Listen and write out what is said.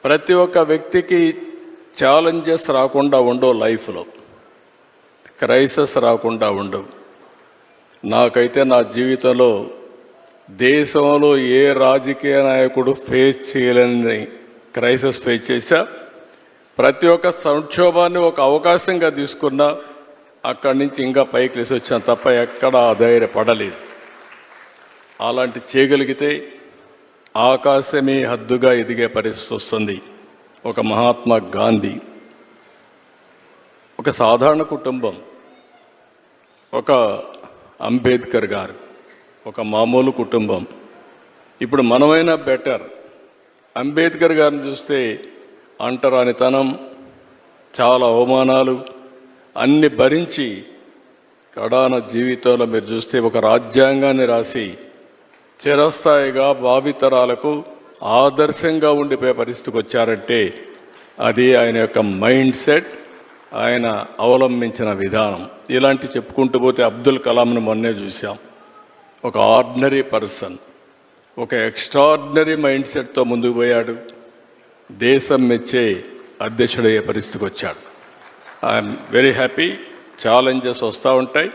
ప్రతి ఒక్క వ్యక్తికి ఛాలెంజెస్ రాకుండా ఉండవు, లైఫ్లో క్రైసిస్ రాకుండా ఉండవు. నాకైతే నా జీవితంలో దేశంలో ఏ రాజకీయ నాయకుడు ఫేస్ చేయలేని క్రైసిస్ ఫేస్ చేశా. ప్రతి ఒక్క సంక్షోభాన్ని ఒక అవకాశంగా తీసుకున్నా, అక్కడి నుంచి ఇంకా పైకి లేసి వచ్చాను తప్ప ఎక్కడా ధైర్యపడలేదు. అలాంటి చేయగలిగితే ఆకాశమే హద్దుగా ఎదిగే పరిస్థితి వస్తుంది. ఒక మహాత్మా గాంధీ, ఒక సాధారణ కుటుంబం, ఒక అంబేద్కర్ గారు, ఒక మామూలు కుటుంబం. ఇప్పుడు మనమైనా బెటర్. అంబేద్కర్ గారిని చూస్తే అంటరానితనం, చాలా అవమానాలు అన్ని భరించి కడాన జీవితంలో మీరు చూస్తే ఒక రాజ్యాంగాన్ని రాసి చిరస్థాయిగా భావితరాలకు ఆదర్శంగా ఉండిపోయే పరిస్థితికి వచ్చారంటే అది ఆయన యొక్క మైండ్ సెట్, ఆయన అవలంబించిన విధానం. ఇలాంటి చెప్పుకుంటూ పోతే అబ్దుల్ కలాంను మొన్నే చూసాం. ఒక ఆర్డినరీ పర్సన్, ఒక ఎక్స్ట్రాడినరీ మైండ్ సెట్తో ముందుకు పోయాడు. దేశం మెచ్చే అధ్యక్షుడయ్యే పరిస్థితికి వచ్చాడు. I'm very happy. ఛాలెంజెస్ వస్తూ ఉంటాయి,